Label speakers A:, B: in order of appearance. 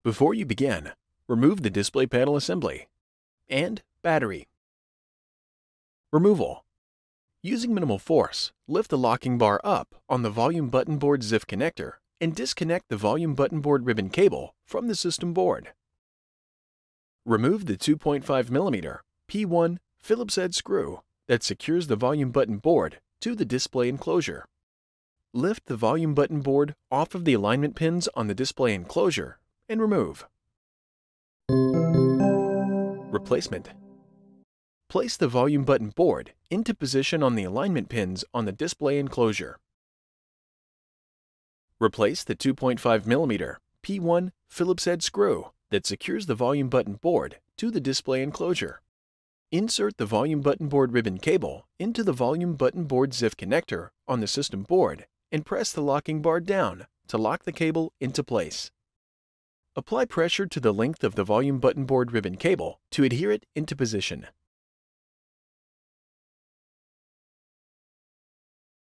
A: Before you begin, remove the display panel assembly and battery. Removal. Using minimal force, lift the locking bar up on the volume button board ZIF connector and disconnect the volume button board ribbon cable from the system board. Remove the 2.5mm P1 Phillips head screw that secures the volume button board to the display enclosure. Lift the volume button board off of the alignment pins on the display enclosure and remove. Replacement. Place the volume button board into position on the alignment pins on the display enclosure. Replace the 2.5mm P1 Phillips head screw that secures the volume button board to the display enclosure. Insert the volume button board ribbon cable into the volume button board ZIF connector on the system board and press the locking bar down to lock the cable into place. Apply pressure to the length of the volume button board ribbon cable to adhere it into position.